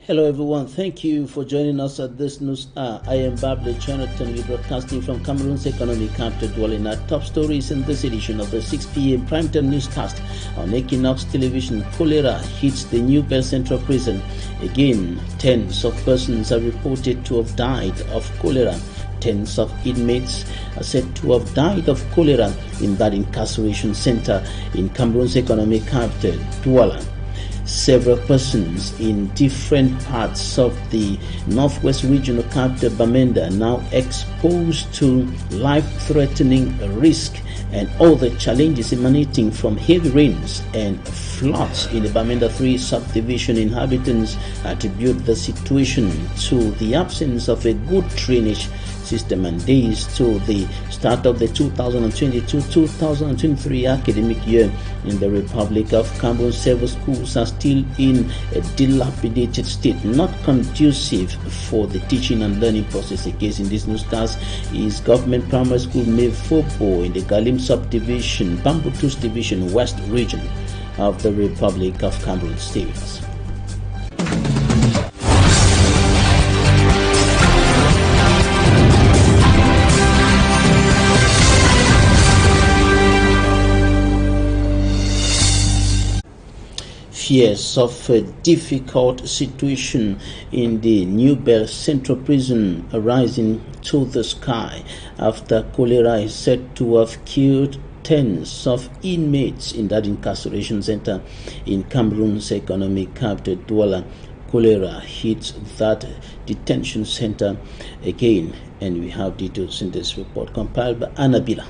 Hello everyone, thank you for joining us at this news hour. I am Babli Jonathan, broadcasting from Cameroon's economic capital, dwelling our top stories in this edition of the 6 p.m. primetime newscast. On Equinoxe television, cholera hits the New Bell Central Prison. Again, tens of persons are reported to have died of cholera. Tens of inmates are said to have died of cholera in that incarceration center in Cameroon's economic capital, Douala. Several persons in different parts of the northwest regional capital, Bamenda, are now exposed to life-threatening risk and other challenges emanating from heavy rains and floods in the Bamenda 3 subdivision. Inhabitants attribute the situation to the absence of a good drainage system and days to the start of the 2022-2023 academic year in the Republic of Cameroon. Several schools are still in a dilapidated state, not conducive for the teaching and learning process. A case in this newscast is Government Primary School Mefobo in the Galim subdivision, Bambutus division, West region of the Republic of Cameroon. States. Fears of a difficult situation in the New Bell Central Prison arising to the sky after cholera is said to have killed tens of inmates in that incarceration center in Cameroon's economic capital, Douala. Cholera hits that detention center again, and we have details in this report compiled by Annabila.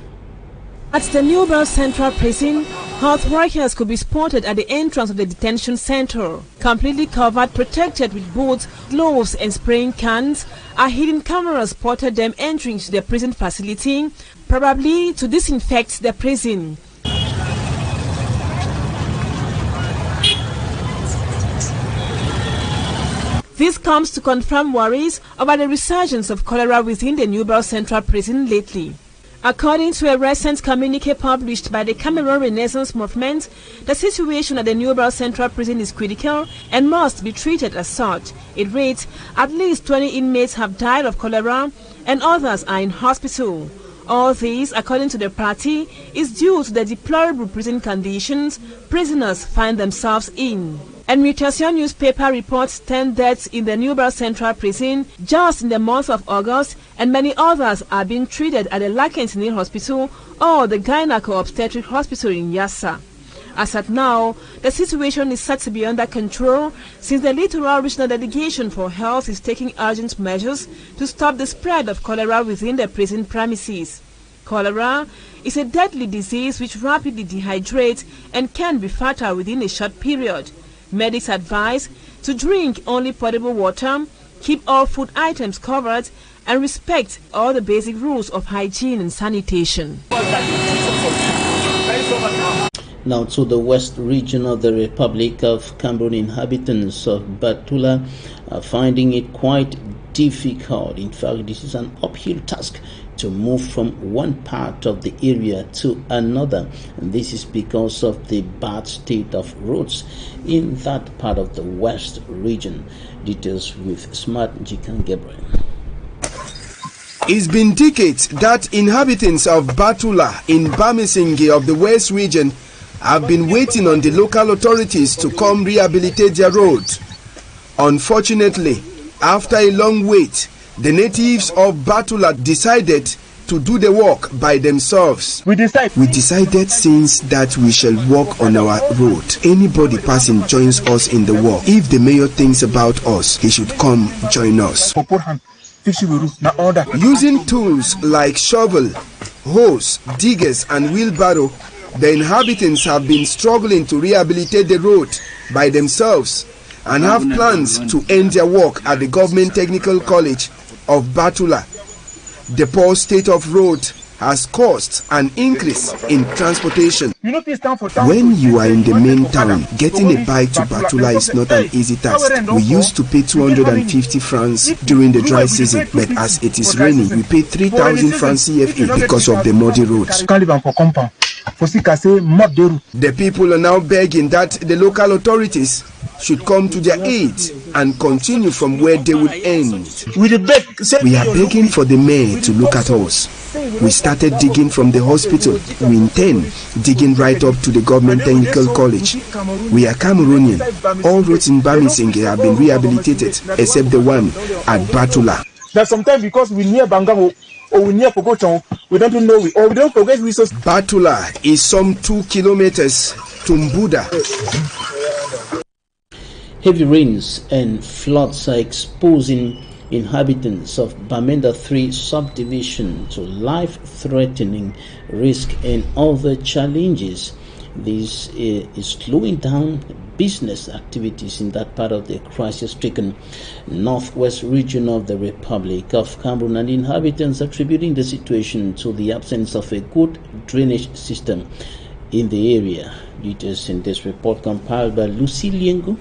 At the New Bell Central Prison, health workers could be spotted at the entrance of the detention center. Completely covered, protected with boots, gloves and spraying cans, a hidden camera spotted them entering into the prison facility, probably to disinfect the prison. This comes to confirm worries about the resurgence of cholera within the New Bell Central Prison lately. According to a recent communique published by the Cameroon Renaissance Movement, the situation at the New Bell Central Prison is critical and must be treated as such. It reads, at least 20 inmates have died of cholera and others are in hospital. All this, according to the party, is due to the deplorable prison conditions prisoners find themselves in. And Mutation newspaper reports 10 deaths in the New Bell Central Prison just in the month of August, and many others are being treated at the Lakentini Hospital or the Gyneco-Obstetric Hospital in Yassa. As at now, the situation is said to be under control since the Littoral Regional Delegation for Health is taking urgent measures to stop the spread of cholera within the prison premises. Cholera is a deadly disease which rapidly dehydrates and can be fatal within a short period. Medics advise to drink only potable water, keep all food items covered, and respect all the basic rules of hygiene and sanitation. Now to the west region of the Republic of Cameroon. Inhabitants of Batula are finding it quite difficult. In fact, this is an uphill task to move from one part of the area to another, and this is because of the bad state of roads in that part of the west region. Details with Smart Jikan Gabriel. It's been decades that inhabitants of Batula in Bamisingi of the west region have been waiting on the local authorities to come rehabilitate their roads. Unfortunately, after a long wait, the natives of Batula decided to do the work by themselves. We decided since that we shall walk on our road. Anybody passing joins us in the work. If the mayor thinks about us, he should come join us. Using tools like shovel, hose, diggers and wheelbarrow, the inhabitants have been struggling to rehabilitate the road by themselves and have plans to end their work at the Government Technical College of Batula. The poor state of road has caused an increase in transportation. When you are in the main town, getting a bike to Batula is not an easy task. We used to pay 250 francs during the dry season, but as it is raining, we pay 3,000 francs CFA because of the muddy roads. The people are now begging that the local authorities should come to their aid and continue from where they would end. We are begging for the mayor to look at us. We started digging from the hospital. We intend digging right up to the government technical college. We are Cameroonian. All roads in Bamisinghe have been rehabilitated except the one at Batula. That sometimes because we near Bangango or we near Pogochon, we don't know or we don't forget resources. Batula is some 2 kilometers to Mbuda. Heavy rains and floods are exposing inhabitants of Bamenda 3 subdivision to life-threatening risk and other challenges. This is slowing down business activities in that part of the crisis-stricken northwest region of the Republic of Cameroon, and inhabitants attributing the situation to the absence of a good drainage system in the area. Details in this report compiled by Lucy Liengo.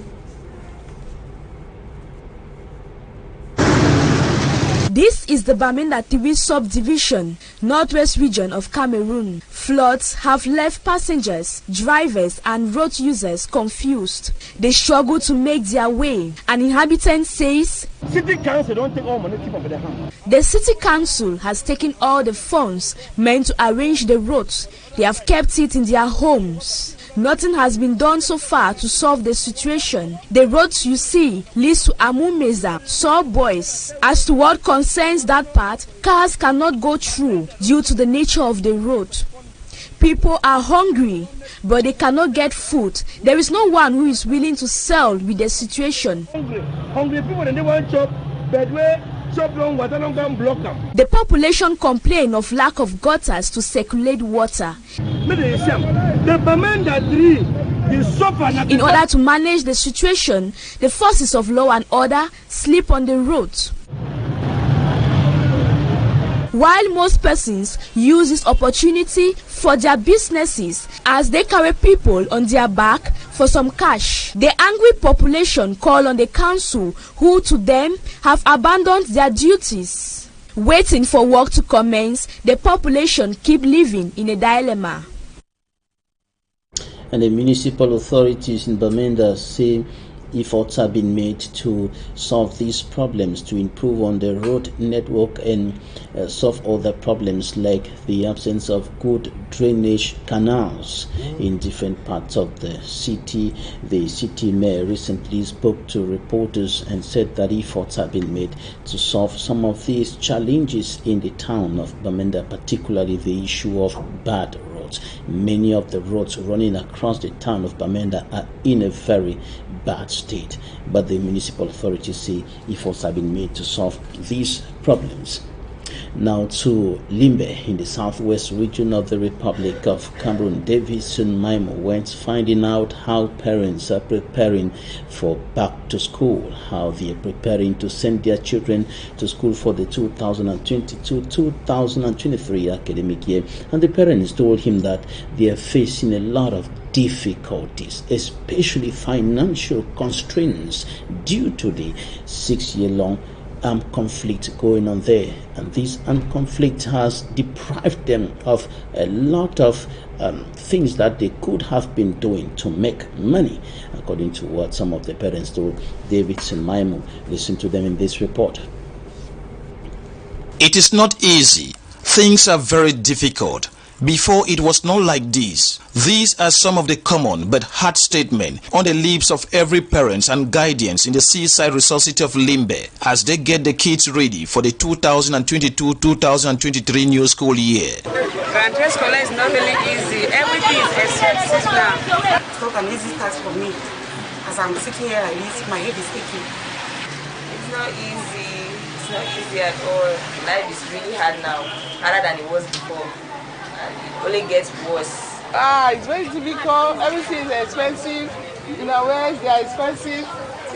This is the Bamenda 3 subdivision, northwest region of Cameroon. Floods have left passengers, drivers and road users confused. They struggle to make their way. An inhabitant says, City Council don't take all money from the hand. The City Council has taken all the funds meant to arrange the roads. They have kept it in their homes. Nothing has been done so far to solve the situation. The roads you see leads to Amumeza, Saw Boys. As to what concerns that part, cars cannot go through due to the nature of the road. People are hungry, but they cannot get food. There is no one who is willing to sell with the situation. Hungry people, and they want chop, bedway. The population complain of lack of gutters to circulate water. In order to manage the situation, the forces of law and order sleep on the roads. While most persons use this opportunity for their businesses as they carry people on their back for some cash, the angry population call on the council, who to them have abandoned their duties. Waiting for work to commence, the population keep living in a dilemma. And the municipal authorities in Bamenda say efforts have been made to solve these problems, to improve on the road network and solve other problems like the absence of good drainage canals in different parts of the city. The city mayor recently spoke to reporters and said that efforts have been made to solve some of these challenges in the town of Bamenda, particularly the issue of bad roads. Many of the roads running across the town of Bamenda are in a very bad state, but the municipal authorities say efforts have been made to solve these problems. Now to Limbe in the southwest region of the Republic of Cameroon. Davidson Maimo went finding out how parents are preparing for back to school, how they are preparing to send their children to school for the 2022-2023 academic year. And the parents told him that they are facing a lot of difficulties, especially financial constraints due to the 6-year-long armed conflict going on there, and this armed conflict has deprived them of a lot of things that they could have been doing to make money, according to what some of the parents told Davidson Maimo. Listen to them in this report. It is not easy. Things are very difficult. Before, it was not like this. These are some of the common but hard statements on the lips of every parent and guardians in the seaside resort city of Limbe as they get the kids ready for the 2022-2023 new school year. Rentrée scolaire is not really easy. Everything is expensive now. It's not an easy task for me. As I'm sitting here, my head is aching. It's not easy. It's not easy at all. Life is really hard now, harder than it was before. And it only gets worse. It's very difficult. Everything is expensive. Wears, they are expensive.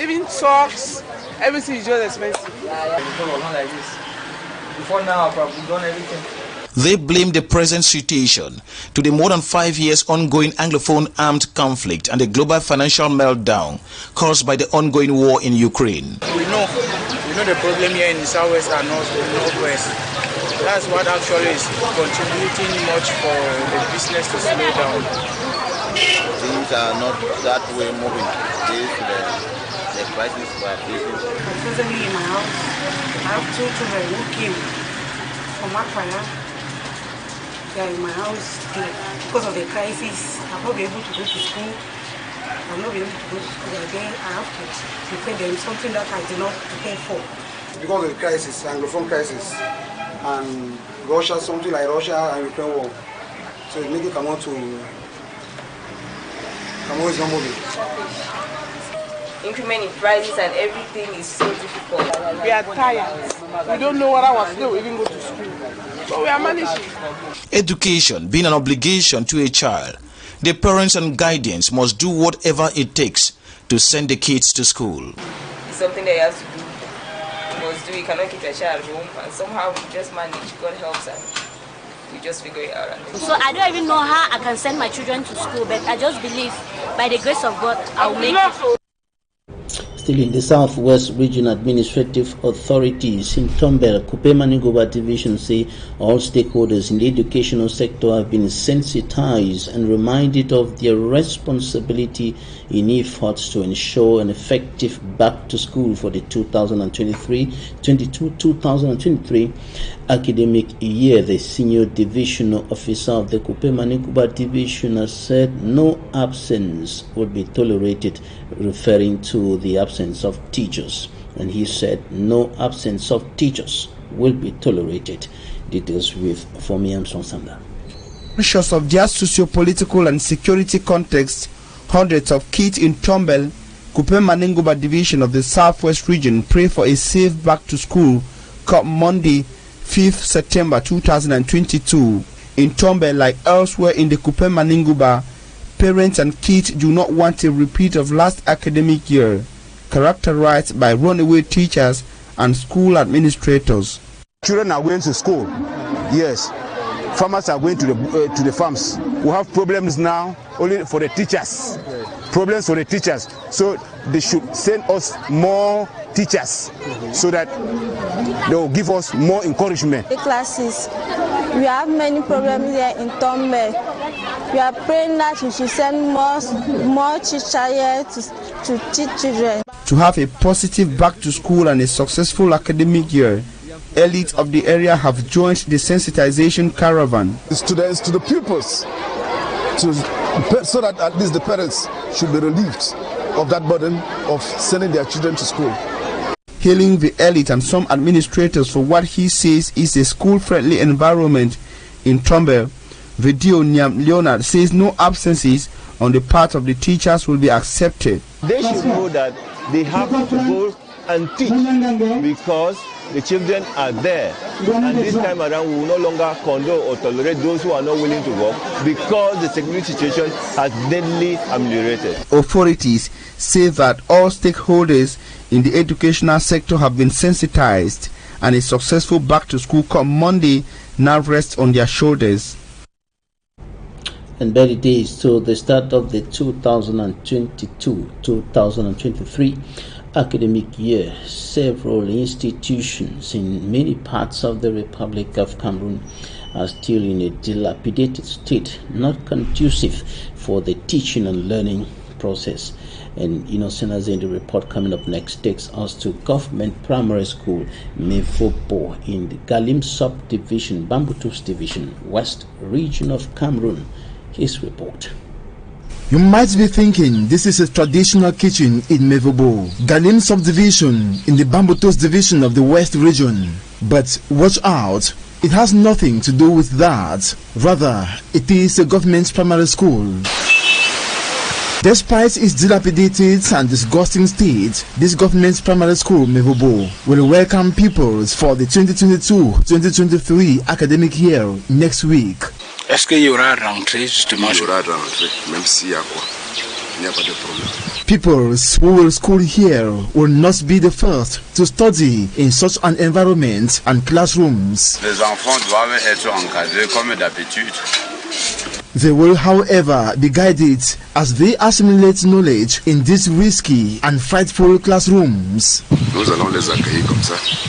Even socks, everything is just expensive. Before not like this. Before now, I've probably done everything. They blame the present situation to the more than 5 years ongoing Anglophone armed conflict and the global financial meltdown caused by the ongoing war in Ukraine. We know the problem here in the southwest and northwest. That's what actually is contributing much for the business to slow down. Things are not that way moving. The prices were facing? Presently in my house, I have 2 children who came from Aquara. They are in my house because of the crisis. I'll not be able to go to school. I'll not be able to go to school again. I have to prepare them something that I did not prepare for. Because of the crisis, Anglophone crisis, and Russia, something like Russia and Ukraine war. So it makes it come on to is not moving. Increment in prices and everything is so difficult. We are tired. We don't know what our still even go to school. So we are managing. Education being an obligation to a child, the parents and guardians must do whatever it takes to send the kids to school. It's something that you have to do. You must do. You cannot keep your child home, and somehow we just manage. God helps us. We just figure it out. So I don't even know how I can send my children to school, but I just believe by the grace of God I'll make it. Still in the Southwest Region Administrative Authorities in Tombel, Kupe-Maningova Division say all stakeholders in the educational sector have been sensitized and reminded of their responsibility in efforts to ensure an effective back to school for the 2023 academic year. The senior divisional officer of the Kupe-Maningova Division has said no absence would be tolerated, referring to the absence of teachers, and he said no absence of teachers will be tolerated. Details with Fomi Amson-Sanda. Conscious of their socio-political and security context, hundreds of kids in Tombel, Kupe-Maningova Division of the Southwest Region pray for a safe back to school come Monday, 5th September 2022. In Tombel, like elsewhere in the Kupe-Maningova, parents and kids do not want a repeat of last academic year, characterized by runaway teachers and school administrators. Children are going to school, yes. Farmers are going to the farms. We have problems now only for the teachers. Problems for the teachers. So they should send us more teachers so that they will give us more encouragement. The classes, we have many problems here in Tombe. We are praying that we should send more teachers here to teach children. To have a positive back to school and a successful academic year, elites of the area have joined the sensitization caravan. The students to the pupils, so that at least the parents should be relieved of that burden of sending their children to school. Hailing the elite and some administrators for what he says is a school-friendly environment in Tombel, Video Nyam Leonard says no absences on the part of the teachers will be accepted. They should know that they have to go and teach because the children are there. And this time around, we will no longer condone or tolerate those who are not willing to work because the security situation has deadly ameliorated. Authorities say that all stakeholders in the educational sector have been sensitized, and a successful back to school come Monday now rests on their shoulders. And barely days to the start of the 2022-2023 academic year, several institutions in many parts of the Republic of Cameroon are still in a dilapidated state, not conducive for the teaching and learning process. And Innocent in the report coming up next takes us to Government Primary School Mevobo in the Galim Subdivision, Bambutus Division, West Region of Cameroon. His report. You might be thinking this is a traditional kitchen in Mevobo, Galim Subdivision in the Bambutos Division of the West Region. But watch out, it has nothing to do with that. Rather, it is a government primary school. Despite its dilapidated and disgusting state, this government primary school, Mevobo, will welcome pupils for the 2022-2023 academic year next week. Est-ce qu'il y aura rentrée justement? Il y aura rentrée, même s'il y a quoi. Il n'y a pas de problème. Pupils who will school here will not be the first to study in such an environment and classrooms. Les enfants doivent être encadrés comme d'habitude. They will, however, be guided as they assimilate knowledge in these risky and frightful classrooms.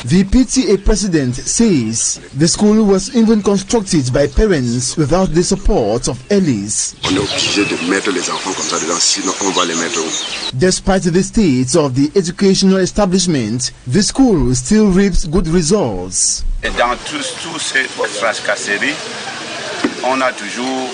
The PTA president says the school was even constructed by parents without the support of Ellis. Despite the state of the educational establishment, the school still reaps good results. Dans tous ces tracasseries, on a toujours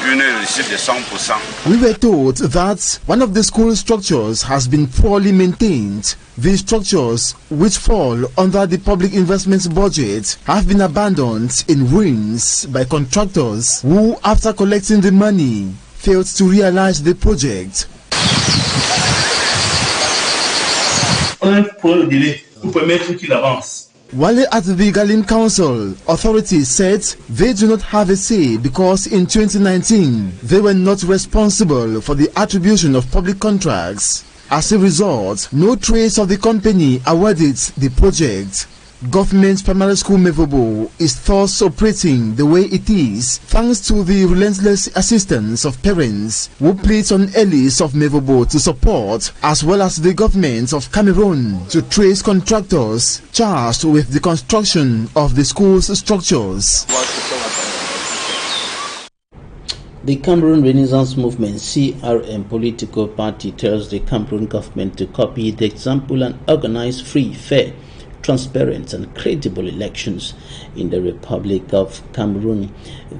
une réussite de 100%. We were told that one of the school structures has been poorly maintained. These structures, which fall under the public investments budget, have been abandoned in ruins by contractors who, after collecting the money, failed to realize the project. While at the Galim Council, authorities said they do not have a say because in 2019 they were not responsible for the attribution of public contracts. As a result, no trace of the company awarded the project. Government Primary School Mevobo is thus operating the way it is thanks to the relentless assistance of parents who plead on Ellis of Mevobo to support, as well as the government of Cameroon to trace contractors charged with the construction of the school's structures. The Cameroon Renaissance Movement (CRM) political party tells the Cameroon government to copy the example and organize free, fair, transparent and credible elections in the Republic of Cameroon.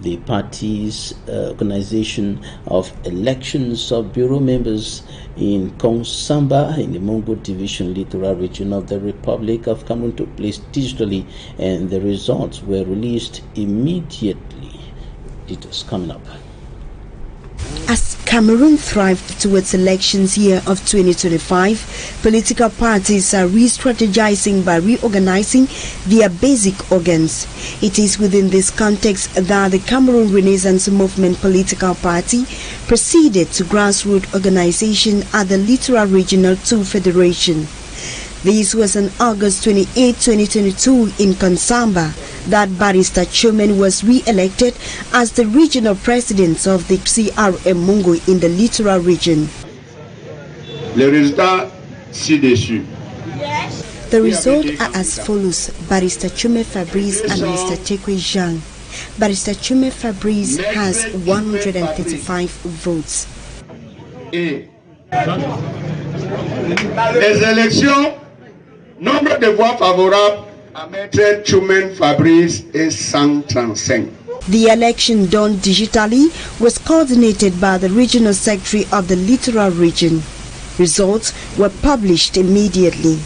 The party's organization of elections of bureau members in Kongsamba in the Mongo Division Littoral region of the Republic of Cameroon took place digitally, and the results were released immediately. Details coming up. As Cameroon thrived towards elections year of 2025, political parties are re-strategizing by reorganizing their basic organs. It is within this context that the Cameroon Renaissance Movement political party proceeded to grassroots organization at the Littoral Regional 2 Federation. This was on August 28, 2022 in Kongsamba that Barrister Chomen was re-elected as the regional president of the CRM Mongo in the Littoral region. Les résultats ci-dessus. The results are as follows: Barrister Chomen Fabrice and Mr. Tekwe Jean. Barrister Chomen Fabrice has 135 votes. Et les élections, nombre de voix favorables à Maître Chomen Fabrice est 135. The election done digitally was coordinated by the regional secretary of the Littoral region. Results were published immediately.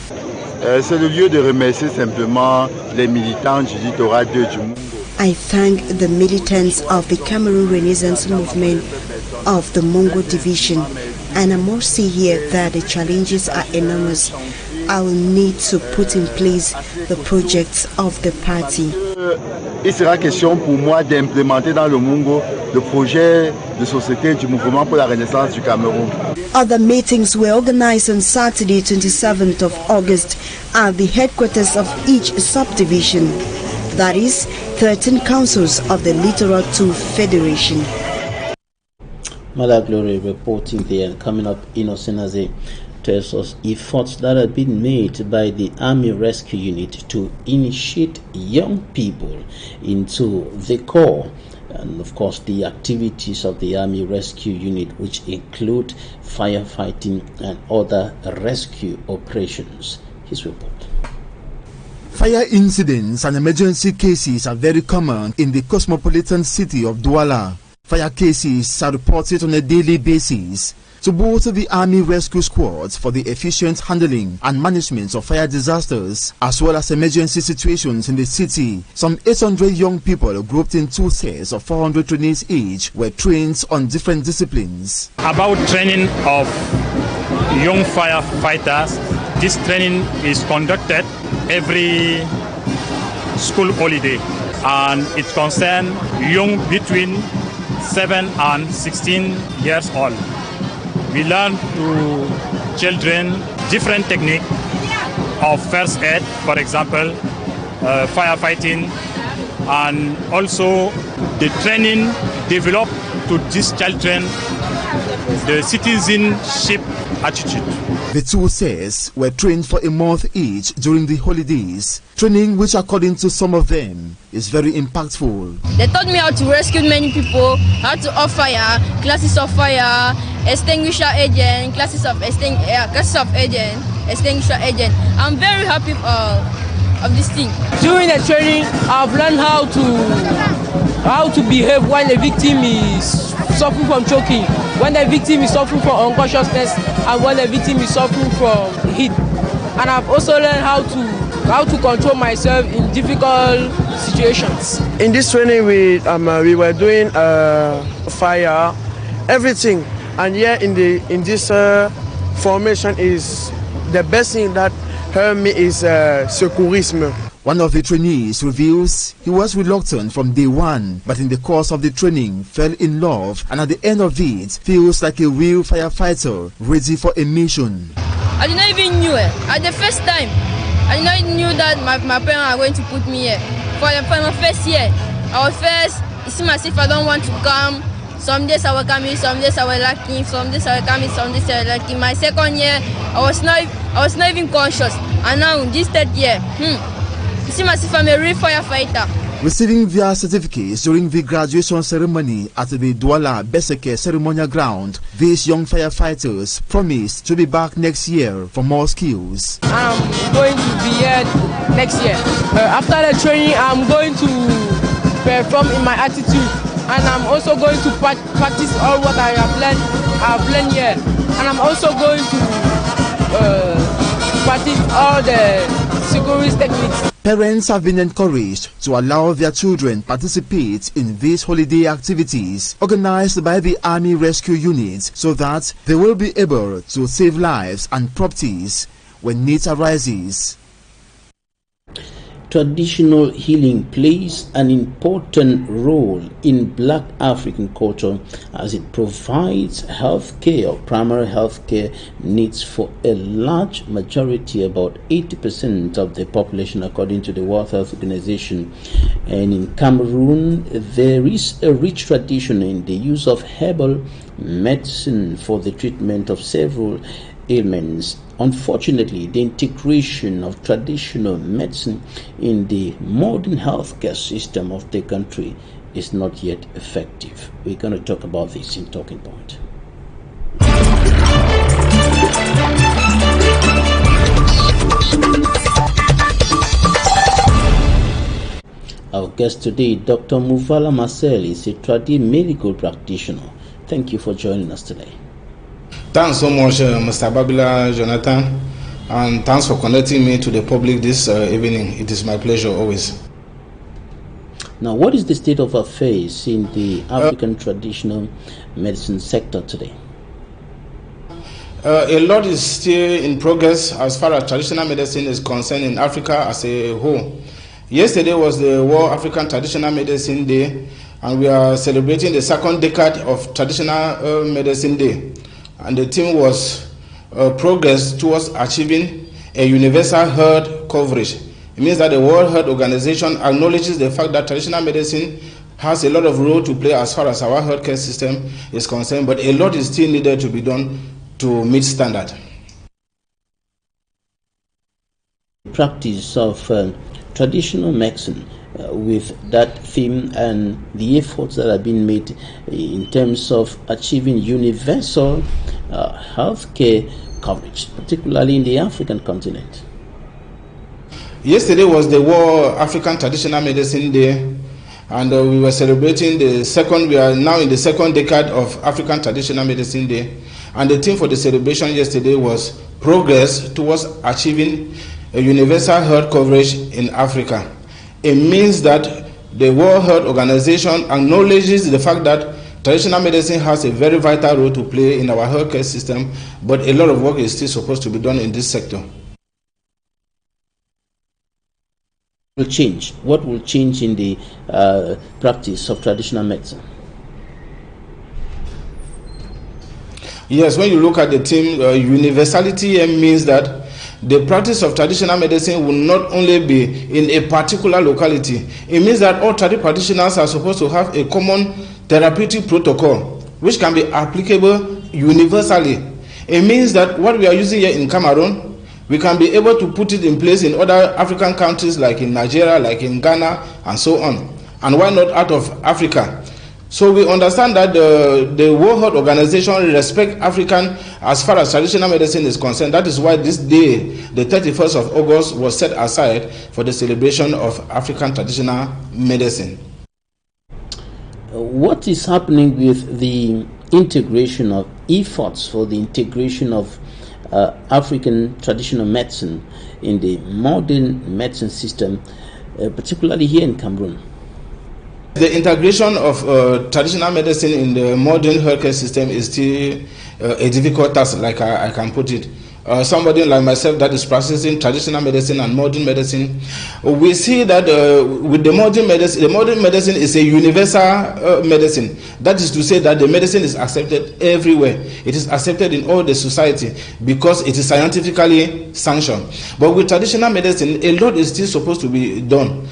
C'est le lieu de remercier simplement les militants du littoral 2 du Mungo. I thank the militants of the Cameroon Renaissance Movement of the Mongo Division, and I must say here that the challenges are enormous. I will need to put in place the projects of the party. Il sera question pour moi d'implémenter dans le Mungo le projet de société du mouvement pour la renaissance du Cameroun. Other meetings were organized on Saturday, 27th of August, at the headquarters of each subdivision. That is, 13 councils of the Littoral 2 Federation. Mother Glory reporting there, and coming up, Innocent Aze tells us efforts that have been made by the Army Rescue Unit to initiate young people into the corps, and of course the activities of the Army Rescue Unit, which include firefighting and other rescue operations. His report. Fire incidents and emergency cases are very common in the cosmopolitan city of Douala. Fire cases are reported on a daily basis to both the Army Rescue Squads for the efficient handling and management of fire disasters, as well as emergency situations in the city. Some 800 young people grouped in two sets of 400 trainees each were trained on different disciplines. About training of young firefighters, this training is conducted every school holiday, and it concerns young between 7 and 16 years old. We learn to children different techniques of first aid, for example, firefighting, and also the training develop to these children the citizenship attitude. The two sets were trained for a month each during the holidays, training which according to some of them is very impactful. They taught me how to rescue many people, how to off fire, classes of fire, extinguisher agent, classes of agent, extinguisher agent. I'm very happy of this thing. During the training, I've learned how to behave when the victim is suffering from choking, when the victim is suffering from unconsciousness, and when the victim is suffering from heat. And I've also learned how to control myself in difficult situations. In this training, we were doing fire, everything, and here in this formation is the best thing that helped me is secourisme. One of the trainees reveals he was reluctant from day one, but in the course of the training fell in love, and at the end of it feels like a real firefighter ready for a mission. I did not even knew it. At the first time, I did not knew that my parents are going to put me here. For my first year, I was first, it seemed as if I don't want to come. Some days I will come in, some days I will lacking, some days I will come in, some days I will lacking. My second year, I was not even conscious. And now this third year, it seems as if I'm a real firefighter. Receiving their certificates during the graduation ceremony at the Douala Beseke ceremonial ground, these young firefighters promised to be back next year for more skills. I'm going to be here next year. After the training, I'm going to perform in my attitude, and I'm also going to practice all what I have learned here. And I'm also going to practice all the security techniques. Parents have been encouraged to allow their children participate in these holiday activities organized by the Army Rescue Unit so that they will be able to save lives and properties when need arises. Traditional healing plays an important role in Black African culture as it provides health care or primary health care needs for a large majority, about 80% of the population, according to the World Health Organization. And in Cameroon, there is a rich tradition in the use of herbal medicine for the treatment of several ailments. Unfortunately, the integration of traditional medicine in the modern healthcare system of the country is not yet effective. We're going to talk about this in Talking Point. Our guest today, Dr. Muvala Marcel, is a traditional medical practitioner. Thank you for joining us today. Thanks so much, Mr. Babila Jonathan, and thanks for connecting me to the public this evening. It is my pleasure always. Now, what is the state of affairs in the African traditional medicine sector today? A lot is still in progress as far as traditional medicine is concerned in Africa as a whole. Yesterday was the World African Traditional Medicine Day, and we are celebrating the second decade of Traditional Medicine Day. And the theme was progress towards achieving a universal health coverage. It means that the World Health Organization acknowledges the fact that traditional medicine has a lot of role to play as far as our healthcare system is concerned, but a lot is still needed to be done to meet standard. Practice of traditional medicine with that theme and the efforts that have been made in terms of achieving universal healthcare coverage, particularly in the African continent. Yesterday was the World African Traditional Medicine Day, and we were celebrating we are now in the second decade of African Traditional Medicine Day, and the theme for the celebration yesterday was progress towards achieving a universal health coverage in Africa. It means that the World Health Organization acknowledges the fact that traditional medicine has a very vital role to play in our healthcare system, but a lot of work is still supposed to be done in this sector. What will change in the practice of traditional medicine? Yes, when you look at the theme, universality means that the practice of traditional medicine will not only be in a particular locality. It means that all traditional practitioners are supposed to have a common therapeutic protocol which can be applicable universally. It means that what we are using here in Cameroon, we can be able to put it in place in other African countries like in Nigeria, like in Ghana, and so on. And why not out of Africa? So we understand that the World Health Organization respects African as far as traditional medicine is concerned. That is why this day, the 31st of August, was set aside for the celebration of African traditional medicine. What is happening with the integration of efforts for the integration of African traditional medicine in the modern medicine system, particularly here in Cameroon? The integration of traditional medicine in the modern healthcare system is still a difficult task, like I can put it. Somebody like myself that is practicing traditional medicine and modern medicine, we see that with the modern medicine is a universal medicine. That is to say that the medicine is accepted everywhere. It is accepted in all the society because it is scientifically sanctioned. But with traditional medicine, a lot is still supposed to be done.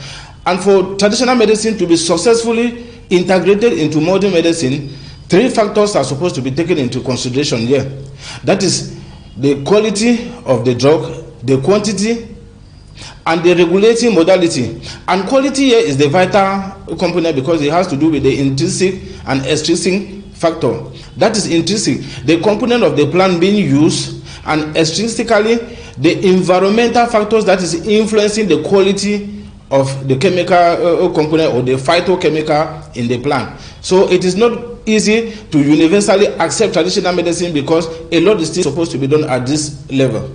And for traditional medicine to be successfully integrated into modern medicine, 3 factors are supposed to be taken into consideration here. That is the quality of the drug, the quantity, and the regulating modality. And quality here is the vital component because it has to do with the intrinsic and extrinsic factor. That is intrinsic, the component of the plant being used, and extrinsically, the environmental factors that is influencing the quality of the chemical component or the phytochemical in the plant. So it is not easy to universally accept traditional medicine because a lot is still supposed to be done at this level.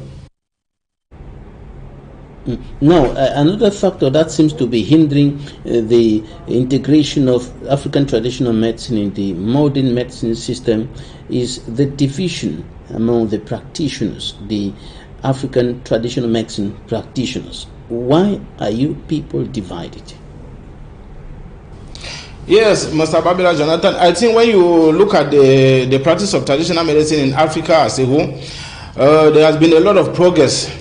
Now, another factor that seems to be hindering the integration of African traditional medicine in the modern medicine system is the division among the practitioners, the African traditional medicine practitioners. Why are you people divided? Yes, Mr. Babila Jonathan, I think when you look at the practice of traditional medicine in Africa as a whole, there has been a lot of progress.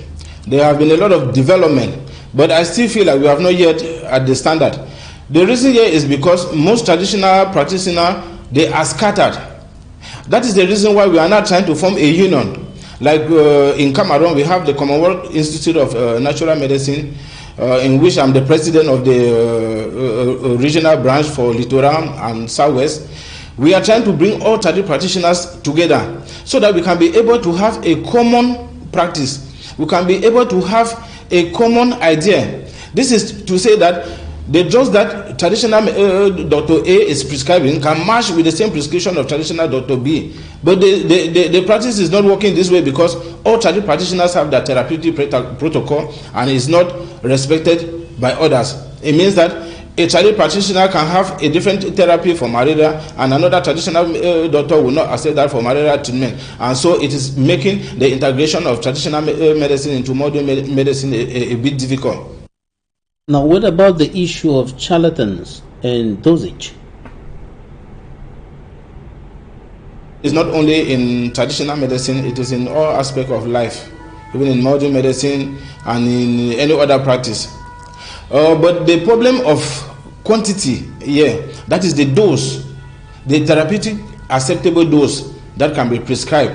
There have been a lot of development, but I still feel like we have not yet at the standard. The reason here is because most traditional practitioners, they are scattered. That is the reason why we are now trying to form a union. Like in Cameroon, we have the Commonwealth Institute of Natural Medicine, in which I'm the president of the regional branch for Littoral and Southwest. We are trying to bring all traditional practitioners together so that we can be able to have a common practice. We can be able to have a common idea. This is to say that the drugs that traditional Dr. A is prescribing can match with the same prescription of traditional Dr. B. But the practice is not working this way because all traditional practitioners have that therapeutic protocol and is not respected by others. It means that a traditional practitioner can have a different therapy for malaria and another traditional doctor will not accept that for malaria treatment. And so it is making the integration of traditional medicine into modern medicine a bit difficult. Now, what about the issue of charlatans and dosage? It's not only in traditional medicine, it is in all aspects of life, even in modern medicine and in any other practice. But the problem of quantity here, that is the dose, the therapeutic acceptable dose that can be prescribed,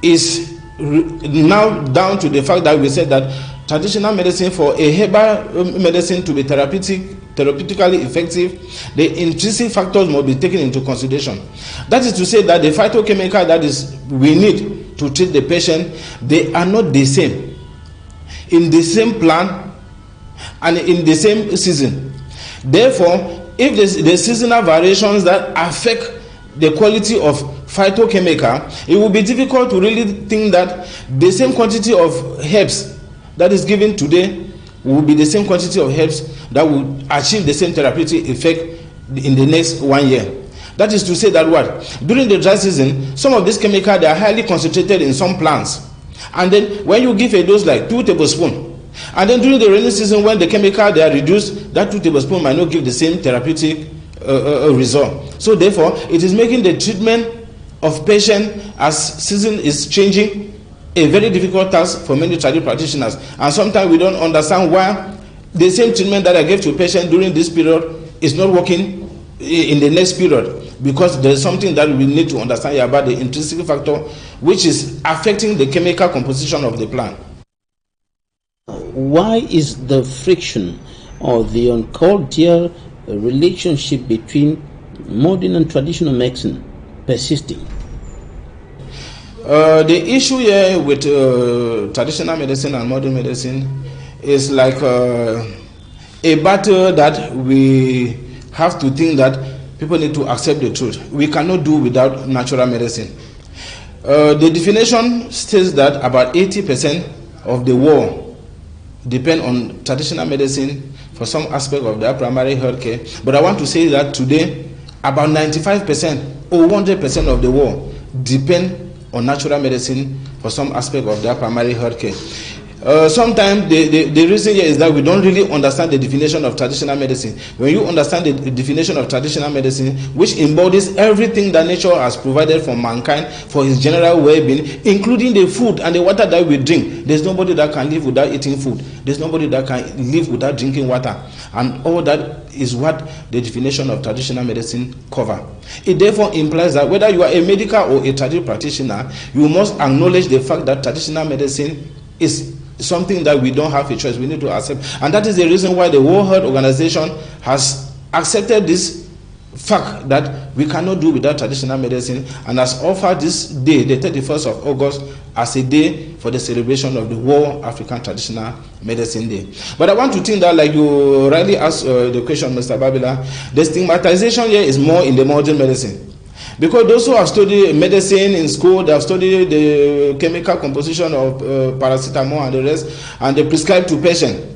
is now down to the fact that we said that traditional medicine, for a herbal medicine to be therapeutically effective, the intrinsic factors must be taken into consideration. That is to say that the phytochemical that is we need to treat the patient, they are not the same in the same plant and in the same season. Therefore, if the seasonal variations that affect the quality of phytochemical, it will be difficult to really think that the same quantity of herbs that is given today will be the same quantity of herbs that will achieve the same therapeutic effect in the next 1 year. That is to say that what? During the dry season, some of these chemicals, they are highly concentrated in some plants. And then when you give a dose like 2 tablespoons, and then during the rainy season when the chemical they are reduced, that 2 tablespoons might not give the same therapeutic result. So therefore, it is making the treatment of patient as season is changing a very difficult task for many traditional practitioners. And sometimes we don't understand why the same treatment that I gave to a patient during this period is not working in the next period, because there's something that we need to understand about the intrinsic factor which is affecting the chemical composition of the plant. Why is the friction or the uncordial relationship between modern and traditional medicine persisting? The issue here with traditional medicine and modern medicine is like a battle that we have to think that people need to accept the truth. We cannot do without natural medicine. The definition states that about 80% of the world depend on traditional medicine for some aspect of their primary health care. But I want to say that today, about 95% or 100% of the world depend on natural medicine for some aspect of their primary health care. Sometimes the reason here is that we don't really understand the definition of traditional medicine. When you understand the definition of traditional medicine, which embodies everything that nature has provided for mankind for his general well-being, including the food and the water that we drink, there's nobody that can live without eating food. There's nobody that can live without drinking water. And all that is what the definition of traditional medicine covers. It therefore implies that whether you are a medical or a traditional practitioner, you must acknowledge the fact that traditional medicine is something that we don't have a choice. We need to accept. And that is the reason why the World Health Organization has accepted this fact that we cannot do without traditional medicine, and has offered this day, the 31st of August, as a day for the celebration of the World African Traditional Medicine Day. But I want to think that, like you rightly asked the question, Mr. Babila, the stigmatization here is more in the modern medicine. Because those who have studied medicine in school, they have studied the chemical composition of paracetamol and the rest, and they prescribe to patients.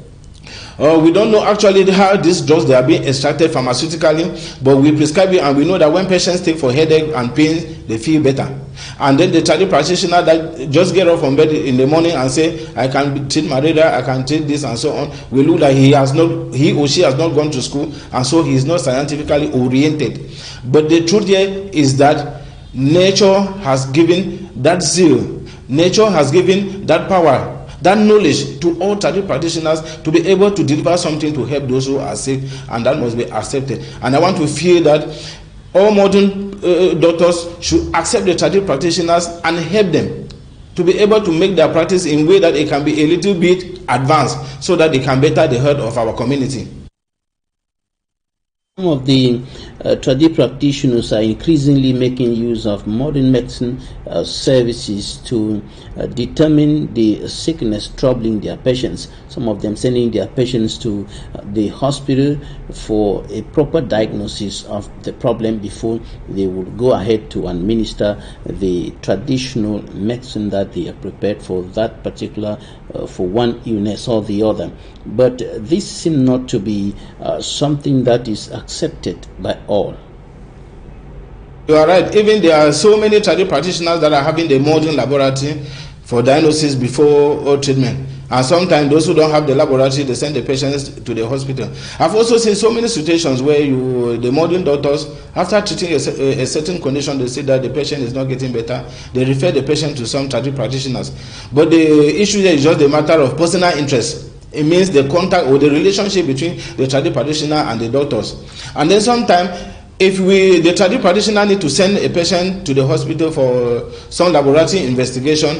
We don't know actually how these drugs they are being extracted pharmaceutically, but we prescribe it, and we know that when patients take for headache and pain, they feel better. And then the traditional practitioner that just get up from bed in the morning and say, I can treat malaria, I can treat this and so on, we look like he or she has not gone to school, and so he is not scientifically oriented. But the truth here is that nature has given that zeal, nature has given that power, that knowledge to all traditional practitioners to be able to deliver something to help those who are sick, and that must be accepted. And I want to feel that all modern doctors should accept the traditional practitioners and help them to be able to make their practice in a way that it can be a little bit advanced, so that they can better the health of our community. Some of the traditional practitioners are increasingly making use of modern medicine services to determine the sickness troubling their patients. Some of them sending their patients to the hospital for a proper diagnosis of the problem before they would go ahead to administer the traditional medicine that they are prepared for that particular, for one illness or the other. But this seems not to be something that is accepted by all. You are right. Even there are so many traditional practitioners that are having the modern laboratory for diagnosis before all treatment. And sometimes those who don't have the laboratory, they send the patients to the hospital. I've also seen so many situations where the modern doctors, after treating a certain condition, they say that the patient is not getting better. They refer the patient to some traditional practitioners. But the issue here is just a matter of personal interest. It means the contact or the relationship between the traditional practitioner and the doctors. And then sometimes, if the traditional practitioner need to send a patient to the hospital for some laboratory investigation,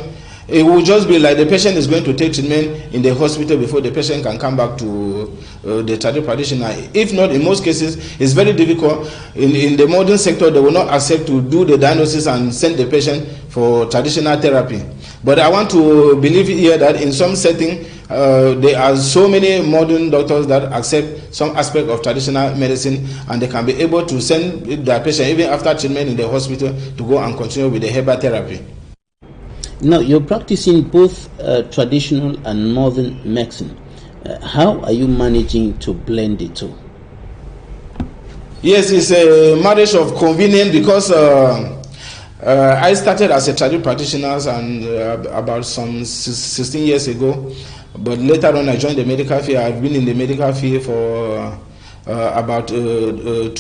it will just be like the patient is going to take treatment in the hospital before the patient can come back to the traditional practitioner. If not, in most cases, it's very difficult. In the modern sector, they will not accept to do the diagnosis and send the patient for traditional therapy. But I want to believe here that in some setting, there are so many modern doctors that accept some aspect of traditional medicine, and they can be able to send their patient, even after treatment in the hospital, to go and continue with the herbal therapy. Now, you're practicing both traditional and modern medicine. How are you managing to blend the two? Yes, it's a marriage of convenience, because I started as a traditional practitioner and about some 16 years ago. But later on, I joined the medical field. I've been in the medical field for about 12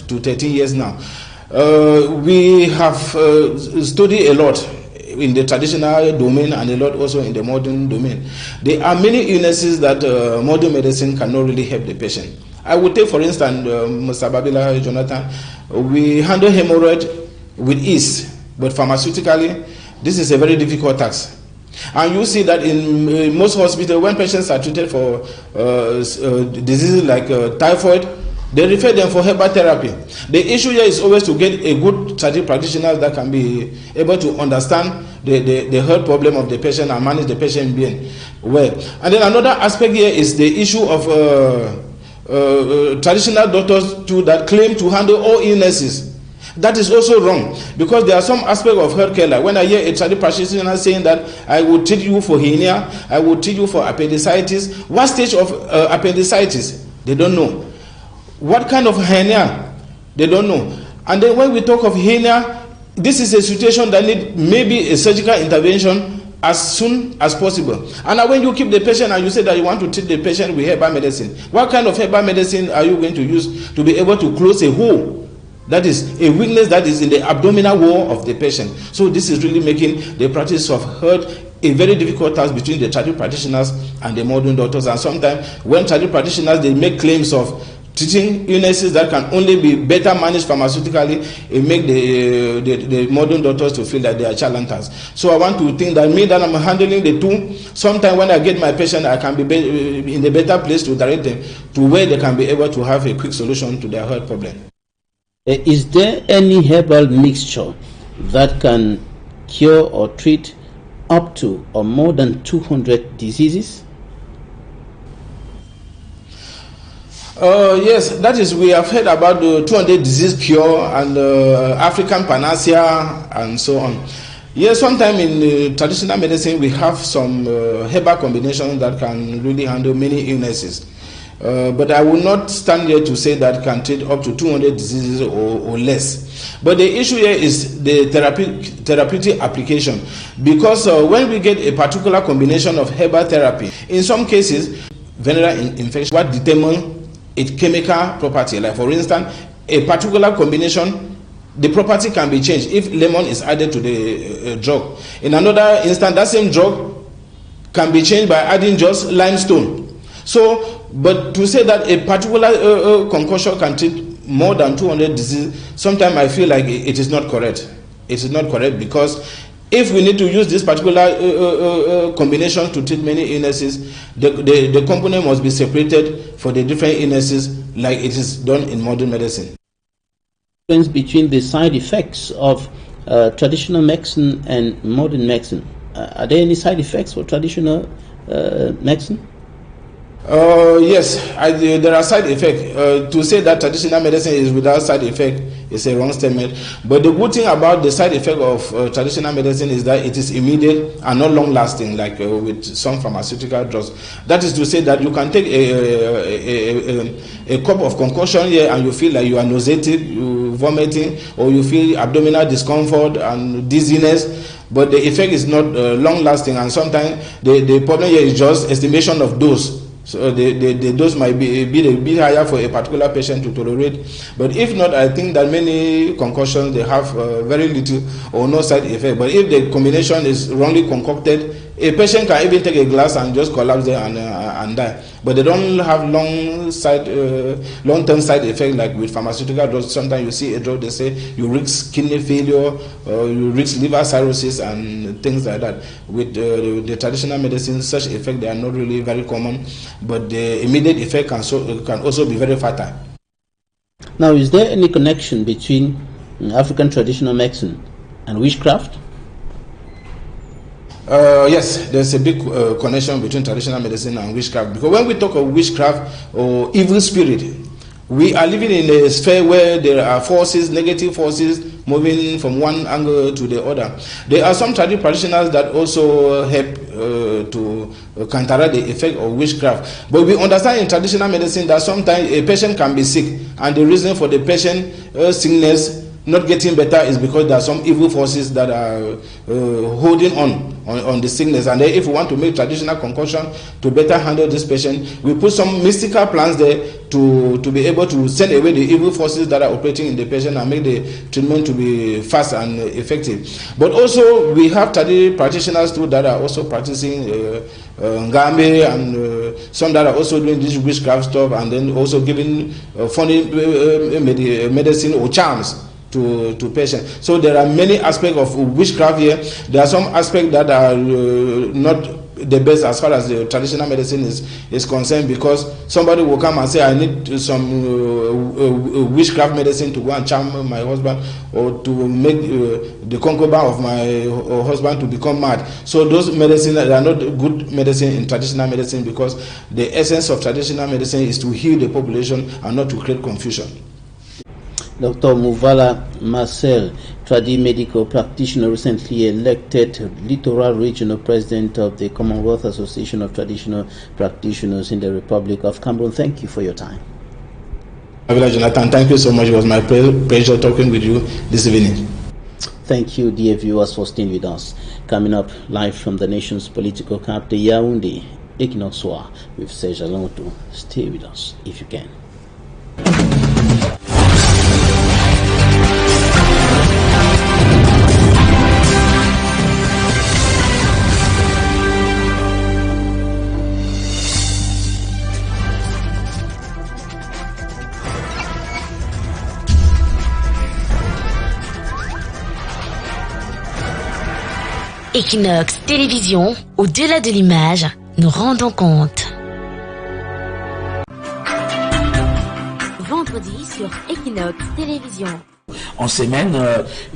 to 13 years now. We have studied a lot in the traditional domain and a lot also in the modern domain. There are many illnesses that modern medicine cannot really help the patient. I would take, for instance, Mr. Babila Jonathan, we handle hemorrhoid with ease, but pharmaceutically, this is a very difficult task. And you see that in most hospitals, when patients are treated for diseases like typhoid, they refer them for herbal therapy. The issue here is always to get a good strategic practitioner that can be able to understand the health problem of the patient and manage the patient being well. And then another aspect here is the issue of traditional doctors too that claim to handle all illnesses. That is also wrong, because there are some aspects of healthcare, like when I hear a traditional practitioner saying that I will treat you for hernia, I will treat you for appendicitis. What stage of appendicitis? They don't know. What kind of hernia? They don't know. And then when we talk of hernia, this is a situation that needs maybe a surgical intervention as soon as possible. And when you keep the patient and you say that you want to treat the patient with herbal medicine, what kind of herbal medicine are you going to use to be able to close a hole? That is a weakness that is in the abdominal wall of the patient. So this is really making the practice of health a very difficult task between the traditional practitioners and the modern doctors. And sometimes when traditional practitioners, they make claims of treating illnesses that can only be better managed pharmaceutically, it make the modern doctors to feel that they are charlatans. So I want to think that me that I'm handling the two, sometimes when I get my patient, I can be in a better place to direct them to where they can be able to have a quick solution to their health problem. Is there any herbal mixture that can cure or treat up to or more than 200 diseases? Yes, that is, we have heard about the 200 disease cure and African panacea and so on. Yes, sometimes in traditional medicine we have some herbal combinations that can really handle many illnesses. But I will not stand here to say that can treat up to 200 diseases or less. But the issue here is the therapeutic application, because when we get a particular combination of herbal therapy, in some cases, venereal infection, what determines its chemical property, like for instance, a particular combination, the property can be changed if lemon is added to the drug. In another instance, that same drug can be changed by adding just limestone. So, but to say that a particular concoction can treat more than 200 diseases, sometimes I feel like it is not correct. It is not correct, because if we need to use this particular combination to treat many illnesses, the component must be separated for the different illnesses like it is done in modern medicine. Between the side effects of traditional medicine and modern medicine, are there any side effects for traditional medicine? Yes, there are side effects. To say that traditional medicine is without side effect is a wrong statement. But the good thing about the side effect of traditional medicine is that it is immediate and not long lasting, like with some pharmaceutical drugs. That is to say that you can take a cup of concoction here and you feel like you are nauseatic, you vomiting, or you feel abdominal discomfort and dizziness. But the effect is not long lasting, and sometimes the problem here is just estimation of dose. So the dose might be a bit higher for a particular patient to tolerate. But if not, I think that many concoctions, they have very little or no side effect. But if the combination is wrongly concocted, a patient can even take a glass and just collapse there and die. But they don't have long-term side effect like with pharmaceutical drugs. Sometimes you see a drug, they say you risk kidney failure, you risk liver cirrhosis and things like that. With the traditional medicine, such effects, they are not really very common, but the immediate effect can also be very fatal. Now, is there any connection between African traditional medicine and witchcraft? Yes, there's a big connection between traditional medicine and witchcraft, because when we talk of witchcraft or evil spirit, we are living in a sphere where there are forces, negative forces, moving from one angle to the other. There are some traditional practitioners that also help to counteract the effect of witchcraft. But we understand in traditional medicine that sometimes a patient can be sick, and the reason for the patient sickness not getting better is because there are some evil forces that are holding on on the sickness. And then if we want to make traditional concoction to better handle this patient, we put some mystical plans there to be able to send away the evil forces that are operating in the patient and make the treatment to be fast and effective. But also we have practitioners too that are also practicing Ngambe and some that are also doing this witchcraft stuff, and then also giving funny medicine or charms to patients. So there are many aspects of witchcraft here. There are some aspects that are not the best as far as the traditional medicine is concerned, because somebody will come and say, I need some witchcraft medicine to go and charm my husband, or to make the concubine of my husband to become mad. So those medicines are not good medicine in traditional medicine, because the essence of traditional medicine is to heal the population and not to create confusion. Dr. Muvala Marcel, Tradi medical practitioner, recently elected Littoral Regional President of the Commonwealth Association of Traditional Practitioners in the Republic of Cameroon. Thank you for your time. Jonathan, thank you so much. It was my pleasure talking with you this evening. Thank you, dear viewers, for staying with us. Coming up live from the nation's political capital, Yaoundé, Equinoxe with Serge Alonto. Stay with us if you can. Equinoxe Télévision, au-delà de l'image, nous rendons compte. Vendredi sur Equinoxe Télévision. En semaine,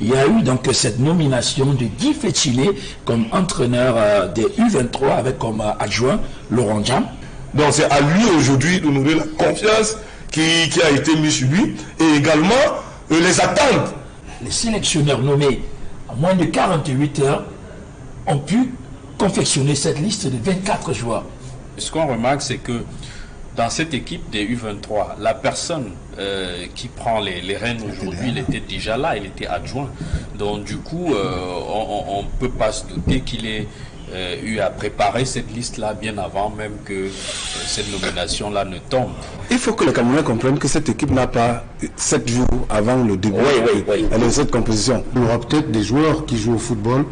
il y a eu donc cette nomination de Guy Féchilé comme entraîneur des U23 avec comme adjoint Laurent Jam. Donc c'est à lui aujourd'hui de nous donner la confiance qui a été mise sur lui, et également les attentes. Les sélectionneurs nommés en moins de 48 heures ont pu confectionner cette liste de 24 joueurs. Ce qu'on remarque, c'est que dans cette équipe des U23, la personne qui prend les rênes aujourd'hui, il était déjà là, il était adjoint. Donc du coup, on ne peut pas se douter qu'il ait eu à préparer cette liste-là bien avant même que cette nomination-là ne tombe. Il faut que les Camerounais comprennent que cette équipe n'a pas 7 jours avant le début. Elle est cette composition. Il y aura peut-être des joueurs qui jouent au football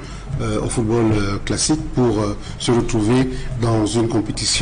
classique pour se retrouver dans une compétition